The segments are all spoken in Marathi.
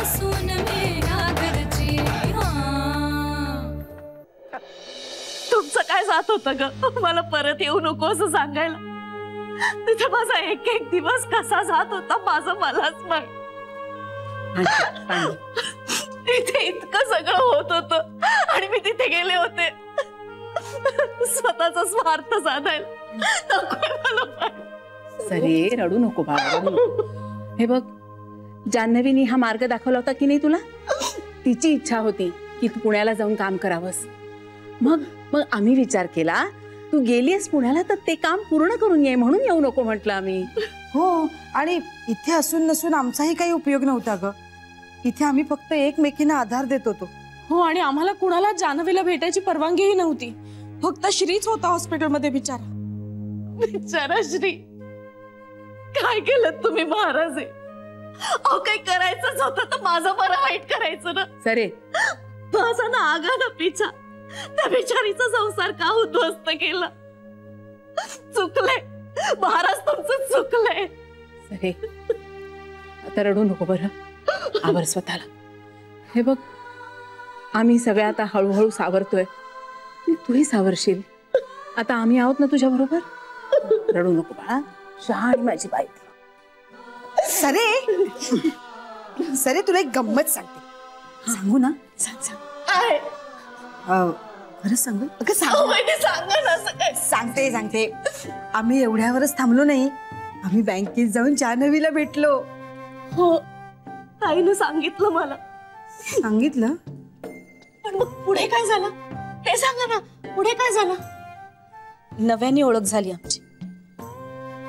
सून मेरा घरची. तुमचं काय जात होतं ग मला परत येऊ नको असं सांगायला. तिथे माझा एक एक दिवस कसा जात होता माझं मलाच माहित. इथे इतकं सगळं होत होतं आणि मी तिथे गेले होते स्वतःचा स्वार्थ साधायला. सरे रडू नको बाळा, रडू नको. हे बघ, जान्हवीनी हा मार्ग दाखवला होता की नाही तुला. तिची इच्छा होती की तू पुण्याला जाऊन काम करावंस. मग मग आम्ही विचार केला तू गेलीस पुण्याला तर ते काम पूर्ण करून ये म्हणून येऊ नको म्हटलं आम्ही. हो, आणि इथे असून नसून आमचाही काही उपयोग नव्हता ग. इथे आम्ही फक्त एकमेकींना आधार देत होतो. हो, आणि आम्हाला कुणाला जान्हवीला भेटायची परवानगीही नव्हती. फक्त श्रीच होता हॉस्पिटलमध्ये. बिचारा बिचारा श्री. काय केलं तुम्ही महाराज. अहो काही करायचंच होतं तर माझं बरं वाईट करायचं ना. सरे माझा ना आगा ना पिछा त्या बिचारीचा संसार का उद्ध्वस्त केला. चुकले महाराज, तुमचं चुकलंय. सरे आता रडू नको बरं, आवर स्वतःला. हे बघ, आम्ही सगळे आता हळूहळू सावरतोय. तूही सावरशील. आता आम्ही आहोत ना तुझ्या बरोबर. रडू नको बाळा, शहाणी माझी बाई. सरे सरे तुला एक गंमत सांगते. सांगू ना? सांग सांग. खरंच सांगू? अगं सांगा ना. सांगते सांगते. आम्ही एवढ्यावरच थांबलो नाही. आम्ही बँकेत जाऊन जान्हवीला भेटलो. हो, ताईनं सांगितलं मला. सांगितलं? पण मग पुढे काय झालं हे सांगा ना. पुढे काय झालं? नव्याने ओळख झाली आमची.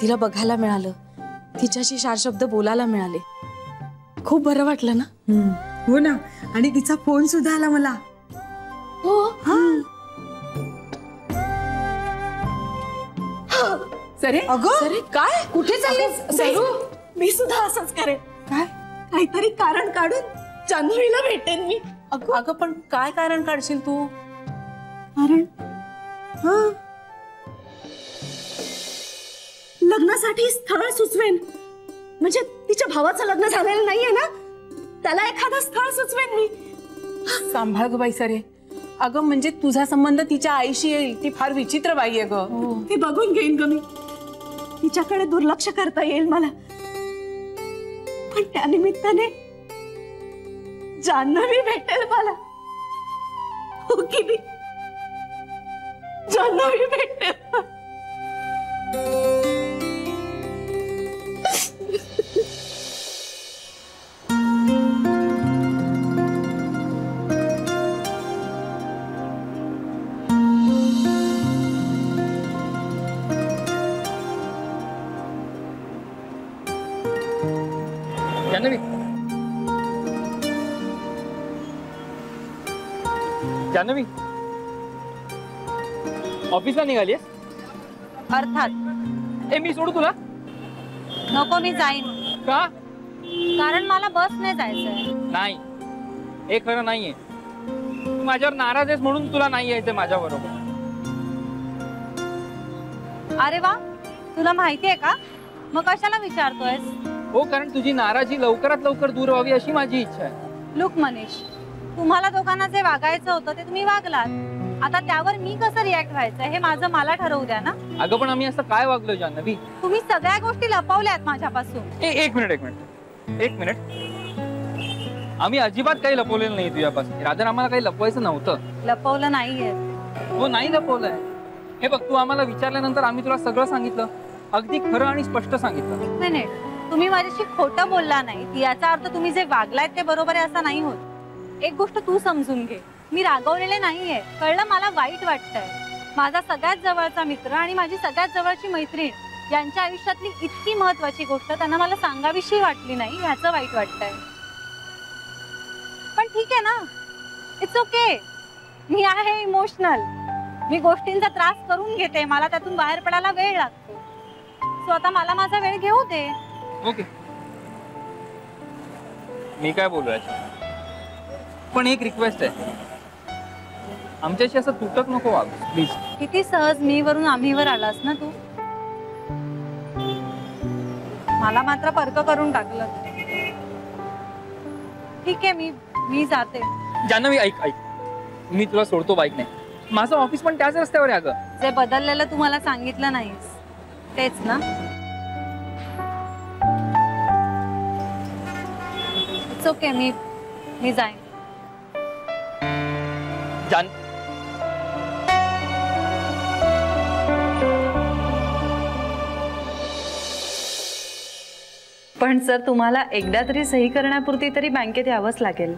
तिला बघायला मिळालं, तिच्याशी 4 शब्द बोलायला मिळाले. खूप बरं वाटलं ना. हो ना, आणि तिचा फोन सुद्धा आला मला. हो. सरे अगं सरे काय? कुठे चाललीस? मी सुद्धा असंच करेन. काय? काहीतरी कारण काढून जान्हवीला भेटेन मी. अगं पण काय कारण काढशील तू? कारण लग्नासाठी स्थळ सुचवेन. म्हणजे तिच्या भावाचं लग्न झालेलं नाहीये ना, त्याला एखादं स्थळ सुचवेन मी. सांभाळ ग बाई सरे. अगं म्हणजे तुझा संबंध तिच्या आईशी येईल. ती फार विचित्र बाई आहे ग. ती बघून घेईन ग मी. तिच्याकडे दुर्लक्ष करता येईल मला. पण त्यानिमित्ताने जान्हवी भेटेल मला. हो की नाही? जान्हवी भेटेल. जान्हवी, जान्हवी ऑफिसला निघालीस? अर्थात. मी सोडू तुला? नको, मी जाईन. का? कारण मला बसने जायचंय. नाही, हे खरं नाहीये. तू माझ्यावर नाराज आहेस म्हणून तुला नाही यायचंय माझ्या बरोबर. अरे वा, तुला माहितीये का? मग कशाला विचारतोयस? हो, कारण तुझी नाराजी लवकरात लवकर दूर व्हावी अशी माझी इच्छा आहे. लुक मनीष, तुम्हाला दोघांना जे वागायचं होतं ते तुम्ही वागलात. आता त्यावर मी कसं रिॲक्ट व्हायचं हे माझं मला ठरवू द्या ना. अगं पण आम्ही असं काय वागलो जान्हवी? तुम्ही सगळ्या गोष्टी लपवल्यात माझ्यापासून. एक मिनिट. आम्ही अजिबात काही लपवलेलं नाही तुझ्यापासून. राजा, आम्हाला काही लपवायचं नव्हतं. लपवलं नाहीये. हो, नाही लपवलंय. हे बघ, तू आम्हाला विचारल्यानंतर आम्ही तुला सगळं सांगितलं. अगदी खरं आणि स्पष्ट सांगितलं. एक मिनिट, तुम्ही माझ्याशी खोटं बोलला नाही याचा अर्थ तुम्ही जे वागलायत ते बरोबर आहे असं नाही होत. एक गोष्ट तू समजून घे, मी रागवलेले नाहीये. कळलं? मला वाईट वाटतंय. माझा सगळ्यात जवळचा मित्र आणि माझी सगळ्यात जवळची मैत्रीण यांच्या आयुष्यातली इतकी महत्वाची गोष्ट त्यांना मला सांगावीशी वाटली नाही, ह्याचं वाईट वाटतंय. पण ठीक आहे ना, इट्स ओके. मी आहे इमोशनल. मी गोष्टींचा त्रास करून घेते. मला त्यातून बाहेर पडायला वेळ लागतो. सो आता मला माझा वेळ घेऊ दे. ओके, मी काय बोलू याच्यात? पण एक रिक्वेस्ट आहे, आमच्याशी असं तुटक नको वागू प्लीज. किती सहज मी वरून आम्हीवर आलास ना तू. मला मात्र परक करून टाकलं. ठीक आहे, मी जाते. जान्हवी ऐक ऐक, मी तुला सोडतो बाईक नाही. माझं ऑफिस पण त्याच रस्त्यावर आहे अगं. जे बदललेलं तुम्हाला सांगितलं नाहीस तेच ना. इट्स ओके, मी जाईन. जान पण सर तुम्हाला एकदा तरी सही करण्यापुरती तरी बँकेत यावंच लागेल.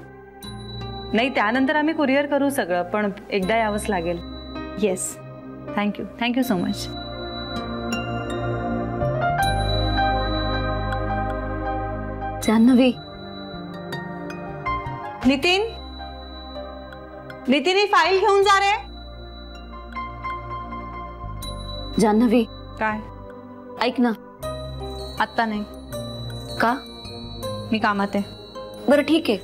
नाही त्यानंतर आम्ही कुरिअर करू सगळं, पण एकदा यावंच लागेल. Yes, thank you so much. Janhavi, Nitin ही फाईल घेऊन जा रे. जान्हवी काय? ऐक ना. आत्ता नाही. का? मी कामात आहे. बरं ठीक आहे,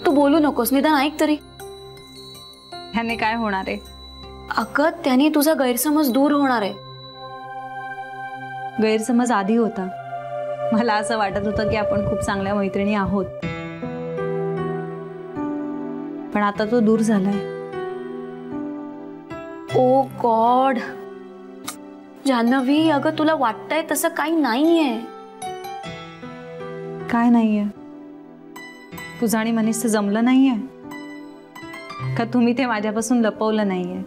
तू बोलू नकोस, निदान ऐक तरी. ह्याने काय होणार आहे? अगं त्याने तुझा गैरसमज दूर होणार आहे. गैरसमज आधी होता. मला असं वाटत होतं की आपण खूप चांगल्या मैत्रिणी आहोत, पण आता तो दूर झालाय. ओ गॉड जान्हवी, अगं तुला वाटतंय तसं काही नाहीये. काय नाहीये? तुझं आणि मनीषचं जमलं नाहीये का? तुम्ही ते माझ्यापासून लपवलं नाहीये?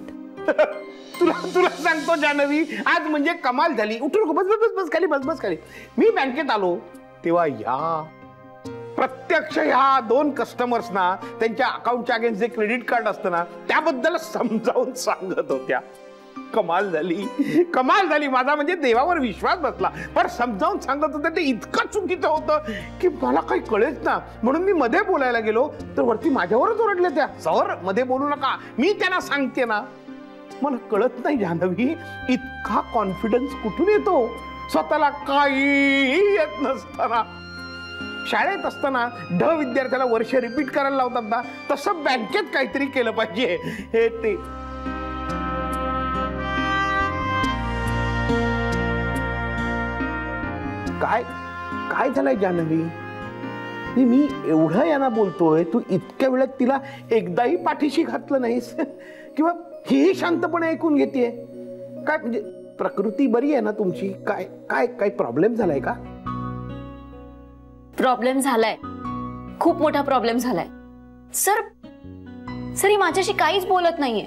तुला सांगतो जान्हवी, आज म्हणजे कमाल झाली. उठू नको, बस खाली, बस खाली. मी बँकेत आलो तेव्हा प्रत्यक्ष ह्या 2 कस्टमर्सना त्यांच्या अकाउंटच्या अगेन्स्ट जे क्रेडिट कार्ड असतं ना त्याबद्दल समजावून सांगत होत्या. कमाल झाली. माझा म्हणजे देवावर विश्वास बसला. पण समजावून सांगत होतं ते इतकं चुकीचं होतं की मला काही कळेच ना. म्हणून मी मध्ये बोलायला गेलो तर वरती माझ्यावरच ओरडले त्या. सर मध्ये बोलू नका, मी त्यांना सांगते ना. मला कळत नाही जान्हवी, इतका कॉन्फिडन्स कुठून येतो स्वतःला काही येत नसताना. शाळेत असताना विद्यार्थ्याला वर्ष रिपीट करायला लावतात ना, तसं बँकेत काहीतरी केलं पाहिजे. हे ते काय झालंय जान्हवी? मी एवढं यांना बोलतोय, तू इतक्या वेळात तिला एकदाही पाठीशी घातलं नाहीस किंवा ही शांतपणे ऐकून घेतेय. काय म्हणजे प्रकृती बरी आहे ना तुमची? काय प्रॉब्लेम झालाय का? प्रॉब्लेम झालाय, खूप मोठा प्रॉब्लेम झालाय. सर ही माझ्याशी काहीच बोलत नाहीये.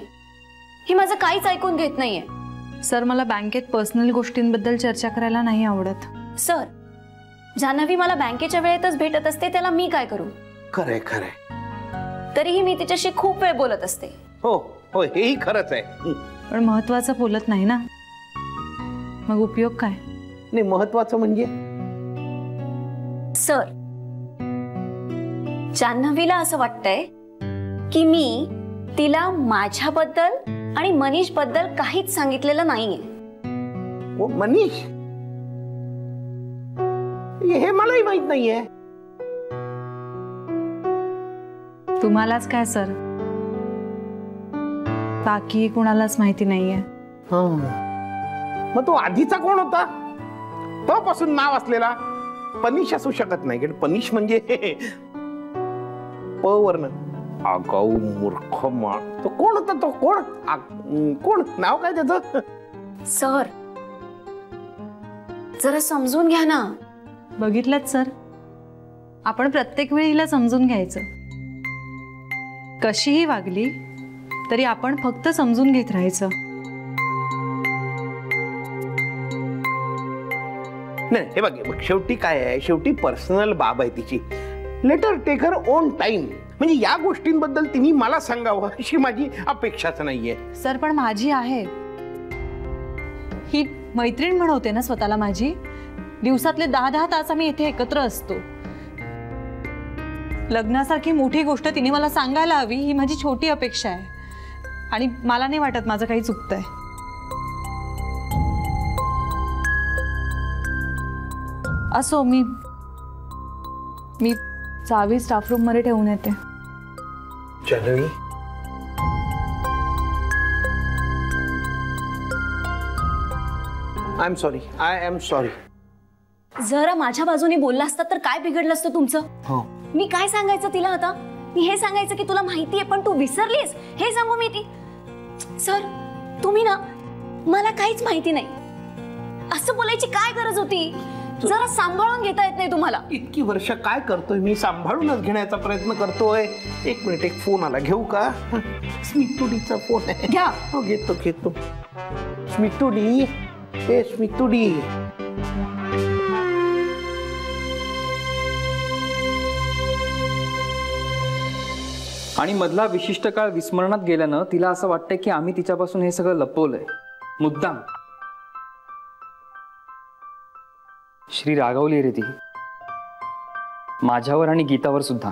ही माझं काहीच ऐकून घेत नाहीये. सर मला बँकेत पर्सनल गोष्टींबद्दल चर्चा करायला नाही आवडत. सर जान्हवी मला बँकेच्या वेळेतच भेटत असते, त्याला मी काय करू? खरंय. तरीही मी तिच्याशी खूप वेळ बोलत असते. हो हेही खरंच आहे. पण महत्वाचं बोलत नाही ना, मग उपयोग काय? नाही महत्वाचं म्हणजे सर जान्हवीला असं वाटतंय की मी तिला माझ्याबद्दल आणि मनीष बद्दल काहीच सांगितलेलं नाहीये. मनीष? हे मलाही माहित नाहीये. तुम्हालाच काय सर, बाकी कुणालाच माहिती नाहीये. मग तो आधीचा कोण होता? तो पासून नाव असलेला पनिश असू शकत नाही. पनिश म्हणजे प वर्ण आगाऊ मूर्ख माळ. तो कोण होता? तो कोण नाव काय त्याचं? सर जरा समजून घ्या ना. बघितलंच सर, आपण प्रत्येक वेळी हिला समजून घ्यायचं. कशीही वागली तरी आपण फक्त समजून घेत राहायचं. नाही हे बघ, शेवटी काय आहे, शेवटी पर्सनल बाब आहे तिची. Later take her own time. म्हणजे या गोष्टींबद्दल तिने मला सांगावं अशी माझी अपेक्षाच नाहीये. सर पण माझी आहे. ही मैत्रीण म्हणवते ना स्वतःला माझी. दिवसातले 10-10 तास आम्ही इथे एकत्र असतो. लग्नासारखी मोठी गोष्ट तिने मला सांगायला हवी ही माझी छोटी अपेक्षा आहे. आणि मला नाही वाटत माझं काही चुकतंय. असो, मी चावी स्टाफ रूम मध्ये ठेवून येते. Janhavi, I am sorry. जरा माझ्या बाजूने बोलला असता तर काय बिघडलं असतं तुमचं? हो मी काय सांगायचं तिला आता? मी हे सांगायचं की तुला माहिती आहे पण तू विसरलीस हे सांगू मी ती? सर तुम्ही ना मला काहीच माहिती नाही असं बोलायची काय गरज होती? जरा सांभाळून घेता येत नाही तुम्हाला? इतकी वर्ष काय करतोय मी, सांभाळूनच घेण्याचा प्रयत्न करतोय. एक मिनिट, एक फोन आला, घेऊ का? स्मितुडीचा फोन आहे. घ्या. हो घेतो घेतो. स्मितुडी, हे स्मितुडी. आणि मधला विशिष्ट काळ विस्मरणात गेल्यानं तिला असं वाटतंय की आम्ही तिच्यापासून हे सगळं लपवलंय मुद्दाम. श्री रागावली रे ती, माझ्यावर आणि गीतावर सुद्धा.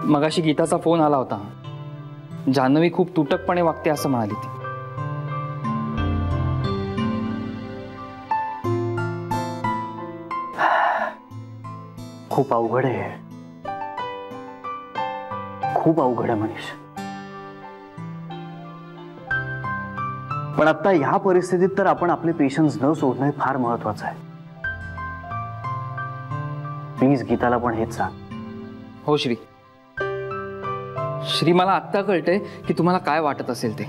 मगाशी गीताचा फोन आला होता. जान्हवी खूप तुटकपणे वागते असं म्हणाली ती. खूप अवघड आहे, खूप अवघड आहे मनीष. पण आता ह्या परिस्थितीत तर आपण आपले पेशन्स न सोडणं फार महत्वाचं आहे. प्लीज गीताला पण हेच सांग. हो श्री. श्री मला आत्ता कळतंय की तुम्हाला काय वाटत असेल ते.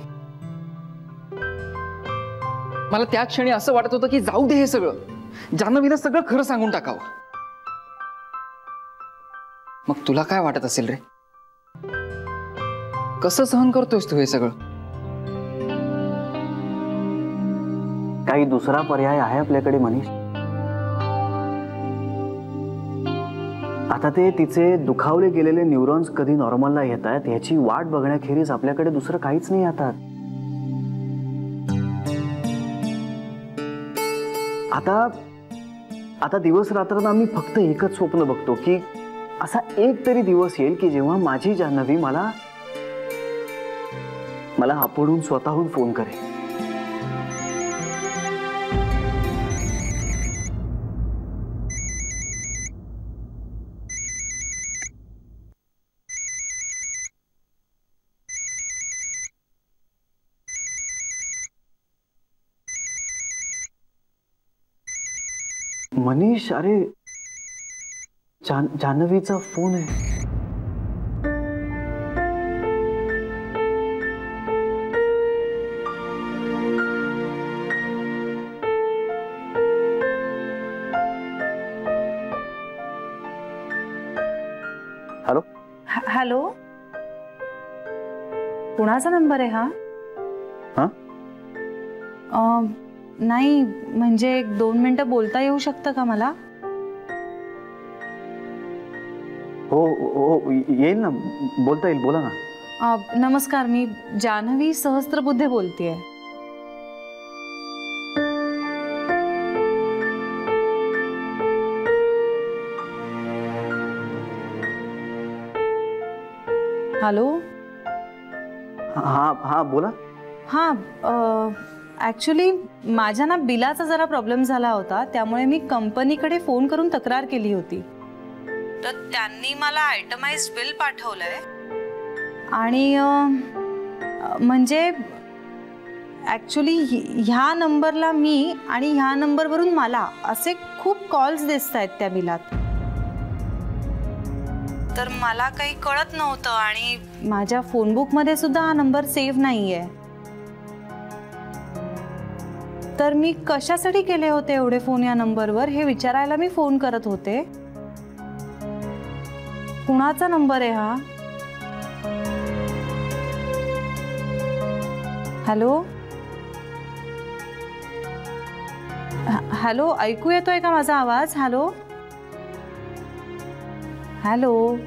मला त्या क्षणी असं वाटत होतं की जाऊ दे हे सगळं, जान्हवीला सगळं खरं सांगून टाकावं. मग तुला काय वाटत असेल रे? कसं सहन करतोयस तू हे सगळं? काही दुसरा पर्याय आहे आपल्याकडे मनीष? आता ते तिचे दुखावले गेलेले न्यूरॉन्स कधी नॉर्मलला येत आहेत ह्याची वाट बघण्याखेरीज आपल्याकडे दुसरं काहीच नाही. आता दिवस रात्र आम्ही फक्त एकच स्वप्न बघतो की असा एक तरी दिवस येईल की जेव्हा माझी जान्हवी मला आपणहून स्वतःहून फोन करेल. मनीष, अरे जान्हवीचा फोन आहे. हॅलो हॅलो, कुणाचा नंबर आहे हा? नाही म्हणजे 2 मिनिटं बोलता येऊ शकतं का मला? हो हो येईल ना, बोलता येईल, बोला ना. नमस्कार, मी जान्हवी सहस्त्रबुद्धे बोलतेय. हॅलो. हा बोला. ॲक्च्युली माझ्या ना बिलाचा जरा प्रॉब्लेम झाला होता, त्यामुळे मी कंपनीकडे फोन करून तक्रार केली होती. तर त्यांनी मला आयटमाइज्ड बिल पाठवलंय आणि म्हणजे ॲक्च्युली ह्या नंबरला मी आणि ह्या नंबरवरून मला असे खूप कॉल्स दिसत आहेत त्या बिलात. तर मला काही कळत नव्हतं आणि माझ्या फोनबुकमध्ये सुद्धा हा नंबर सेव्ह नाही आहे. तर मी कशासाठी केले होते एवढे फोन या नंबरवर हे विचारायला मी फोन करत होते. कुणाचा नंबर आहे हा? हॅलो हॅलो, ऐकू येतोय का माझा आवाज? Hello hello.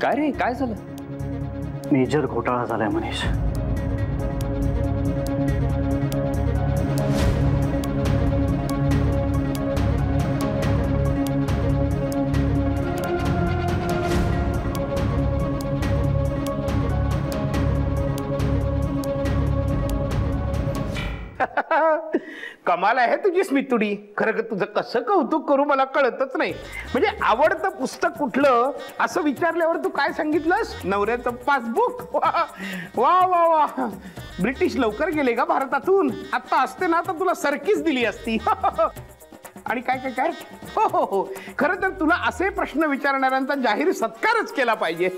काय रे, काय झालं? मेजर घोटाळा झालाय मनीष. कमाल आहे तुझी स्मितुडी. खरं तुझं कसं कौतुक करू मला कळतच नाही. म्हणजे आवडतं पुस्तक कुठलं असं विचारल्यावर तू काय सांगितलंस? नवऱ्याचं पासबुक. वा वा वा वा. ब्रिटिश लवकर गेले का भारतातून? आता असते ना तर तुला सर्किस दिली असती. आणि काय काय काय हो हो हो. खरं तर तुला असे प्रश्न विचारणाऱ्यांचा जाहीर सत्कारच केला पाहिजे.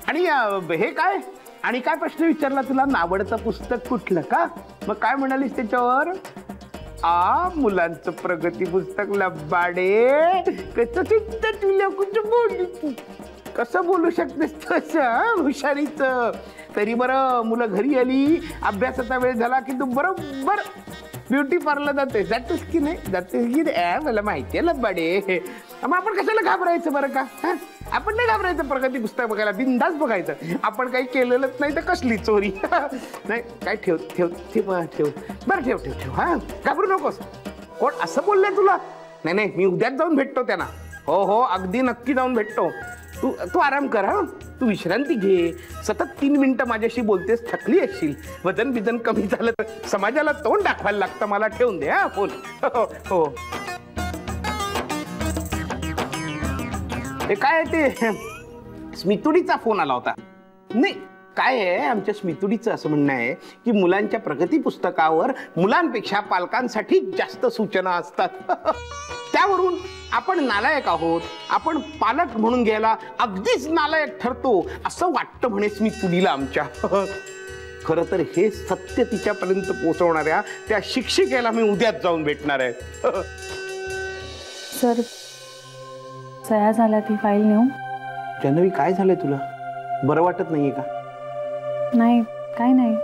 आणि हे काय आणि काय प्रश्न विचारला तुला? नावडतं पुस्तक कुठलं का? मग काय म्हणालीस त्याच्यावर? मुलांचं प्रगती पुस्तक. लबाडे कसं चित्त तुला कुठं बोलली? कसं बोलू शकतेस तसं हुशारीच? तरी बरं मुलं घरी आली अभ्यासाचा वेळ झाला की तू बरोबर ब्युटी पार्लर जातेस की नाही? जातेस की नाही? मला माहिती आहे लबाडे. मग आपण कशाला घाबरायचं बरं का? आपण नाही घाबरायचं प्रगती पुस्तक बघायला. बिनधास्त बघायचं. आपण काही केलेलंच नाही तर कसली चोरी. नाही काय ठेव ठेव ठेव ठेव बरं ठेव ठेव ठेव. हा घाबरू नकोस. कोण असं बोललंय तुला? नाही नाही मी उद्याच जाऊन भेटतो त्यांना. हो हो अगदी नक्की जाऊन भेटतो. तू आराम कर. हा तू विश्रांती घे. सतत 3 मिनिटं माझ्याशी बोलतेस, थकली असशील. वजन बिजन कमी झालं तर समाजाला तोंड दाखवायला लागतं. मला ठेवून दे हा फोन. हो हो. हे काय ते स्मितुडीचा फोन आला होता. नाही काय आहे आमच्या स्मितुडीचं असं म्हणणं आहे की मुलांच्या प्रगती पुस्तकावर मुलांपेक्षा पालकांसाठी जास्त सूचना असतात. त्यावरून आपण नालायक आहोत, आपण पालक म्हणून घ्यायला अगदीच नालायक ठरतो असं वाटतं म्हणे स्मितुडीला आमच्या. खरं तर हे सत्य तिच्यापर्यंत पोहोचवणाऱ्या त्या शिक्षिकेला मी उद्याच जाऊन भेटणार आहे. सर सह्या झाल्या ती फाईल नेऊ? जान्हवी काय झालंय तुला? बरं वाटत नाहीये का? नाही काय नाही.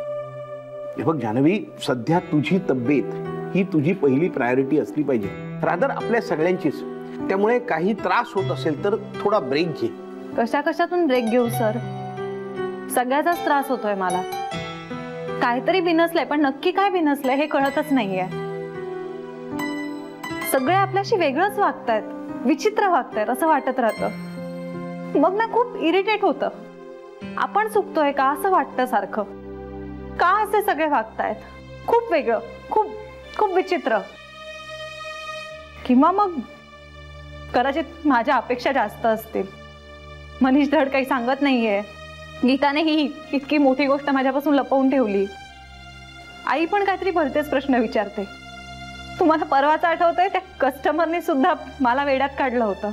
हे बघ जान्हवी, सध्या तुझी तब्येत ही तुझी पहिली प्रायोरिटी असली पाहिजे. रादर आपल्या सगळ्यांचीच. त्यामुळे काही त्रास होत असेल तर थोडा ब्रेक घे. कशातून ब्रेक घेऊ सर? सगळ्याचाच त्रास होतोय मला. काहीतरी बिनसलंय पण नक्की काय बिनसलंय हे कळतच नाहीये. सगळे आपल्याशी वेगळंच वागतायत, विचित्र वागतायत असं वाटत राहतं. मग ना खूप इरिटेट होतं. आपण चुकतोय का असं वाटतं सारखं. का असे सगळे वागतायत? खूप वेगळं, खूप खूप विचित्र. किंवा मग कदाचित माझ्या अपेक्षा जास्त असतील. मनीष धड काही सांगत नाहीये. गीताने ही इतकी मोठी गोष्ट माझ्यापासून लपवून ठेवली. आई पण काहीतरी भलतेच प्रश्न विचारते. तुम्हाला परवाच आठवतंय त्या कस्टमरने सुद्धा मला वेड्यात काढलं होतं.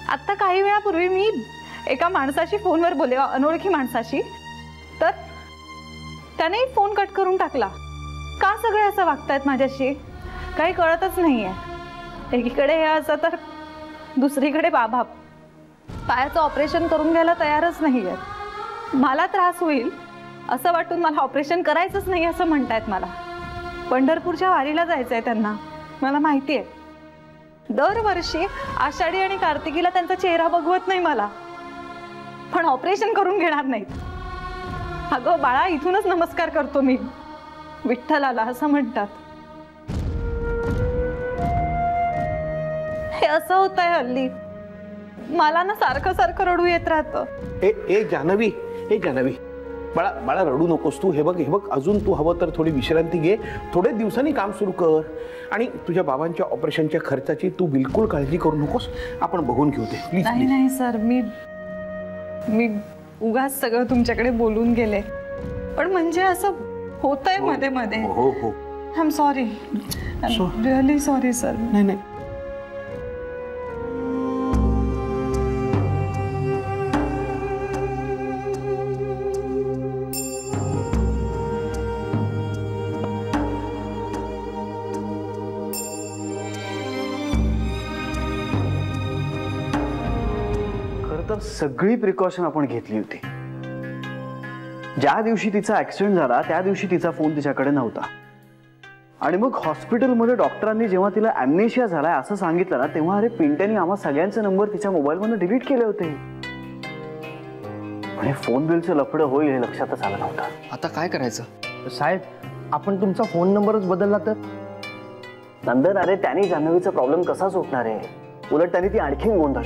आता काही वेळापूर्वी मी एका माणसाशी फोनवर बोलले, अनोळखी माणसाशी. तर त्याने फोन कट करून टाकला. का सगळे असं वागतायत माझ्याशी काही कळतच नाहीये. एकीकडे हे असं तर दुसरीकडे बाबा पायाचं ऑपरेशन करून घ्यायला तयारच नाहीये. मला त्रास होईल असं वाटून मला ऑपरेशन करायचंच नाही असं म्हणतायत. मला पंढरपूरच्या वारीला जायचंय त्यांना, मला माहिती आहे. दरवर्षी आषाढी आणि कार्तिकीला त्यांचा चेहरा बघवत नाही मला, पण ऑपरेशन करून घेणार नाहीत. अगं बाळा, इथूनच नमस्कार करतो मी विठ्ठलाला असं म्हणतात. हे असं होतंय हल्ली. मला ना सारखं सारखं रडू येत राहतं. ए जान्हवी, ए जान्हवी, बाळा बाळा रडू नकोस तू. हे बघ अजून तू हवं तर थोडी विश्रांती घे. थोडे दिवसांनी काम सुरू कर. आणि तुझ्या बाबांच्या ऑपरेशनच्या खर्चाची तू बिलकुल काळजी करू नकोस. आपण बघून घेऊ ते प्लीज. नाही सर, मी उगाच सगळं तुमच्याकडे बोलून गेले. पण म्हणजे असं होतंय मध्ये मध्ये. हो हो I am sorry, really sorry sir. नाही सगळी प्रिकॉशन आपण घेतली होती. ज्या दिवशी तिचा ऍक्सिडेंट झाला त्या दिवशी तिचा फोन तिच्याकडे नव्हता. आणि मग हॉस्पिटलमध्ये डॉक्टरांनी जेव्हा तिला ॲम्नेशिया झालाय असं सांगितलं ना, तेव्हा अरे पिंट्यानी आम्हा सगळ्यांचे नंबर तिच्या मोबाईलमधून डिलीट केले होते. आणि फोन बिलचं लफडं होईल हे लक्षातच आलं नव्हतं. आता काय करायचं साहेब? आपण तुमचा फोन नंबरच बदलला तर? नंदन, अरे त्यांनी जान्हवीचा प्रॉब्लेम कसा सुटणार आहे? उलट त्यांनी ती आणखीन गोंधळ.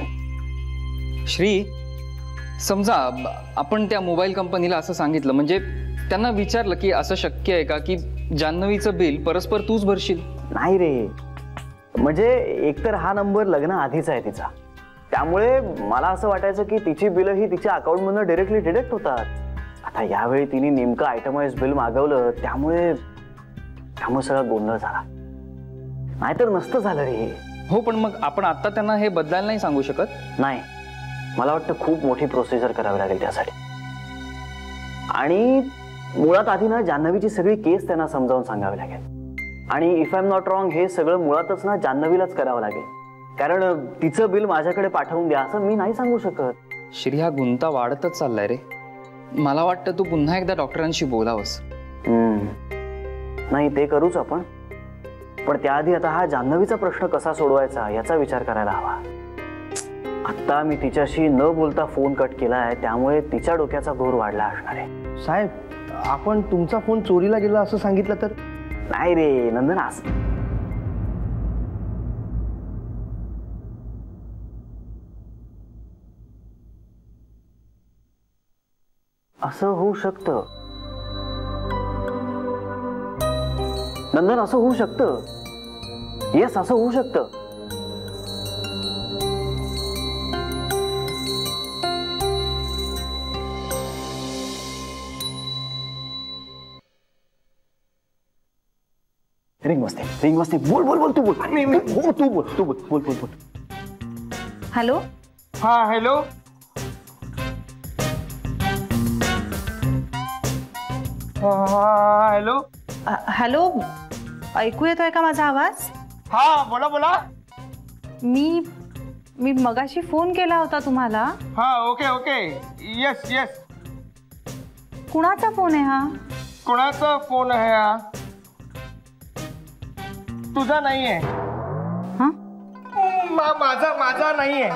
श्री, समजा आपण त्या मोबाईल कंपनीला असं सांगितलं, म्हणजे त्यांना विचारलं की असं शक्य आहे का की जान्हवीचं बिल परस्पर तूच भरशील. नाही रे, म्हणजे एकतर हा नंबर लग्न आधीचा आहे तिचा, त्यामुळे मला असं वाटायचं की तिची बिल ही तिच्या अकाउंट मधून डायरेक्टली डिडक्ट होतात. आता यावेळी तिने नेमकं आयटमाइज बिल मागवलं, त्यामुळे सगळा गोंधळ झाला. नाहीतर नसतं झालं रे. हो, पण मग आपण आता त्यांना हे बदलायला नाही सांगू शकत. नाही, मला वाटतं खूप मोठी प्रोसिजर करावी लागेल त्यासाठी. आणि मुळात आधी ना जान्हवीची सगळी केस त्यांना समजावून सांगावी लागेल. आणि if I am not wrong, हे सगळं मुळातच ना जान्हवीलाच करावं लागेल, कारण तिचं बिल माझ्याकडे पाठवून द्या असं मी नाही सांगू शकत. श्री, हा गुंता वाढतच चाललाय रे. मला वाटतं तू पुन्हा एकदा डॉक्टरांशी बोलावंस. नाही, ते करूच आपण, पण त्याआधी आता हा जान्हवीचा प्रश्न कसा सोडवायचा याचा विचार करायला हवा. आता मी तिच्याशी न बोलता फोन कट केलाय, त्यामुळे तिच्या डोक्याचा घोर वाढला असणार आहे. साहेब, आपण तुमचा फोन चोरीला गेला असं सांगितलं तर? नाही रे नंदन, असं होऊ शकतं नंदन, असं होऊ शकतं. येस, असं होऊ शकतं. रिंग वाजते. बोल बोल बोल, तू बोल. हो, तू बोल. हॅलो. हा, हॅलो. हॅलो. हॅलो, ऐकू येतोय का माझा आवाज? हा, बोला. मी मगाशी फोन केला होता तुम्हाला. हा, ओके. येस. कुणाचा फोन आहे हा? कोणाचा फोन आहे हा? तुझा नाहीये. हा? माझा नाहीये.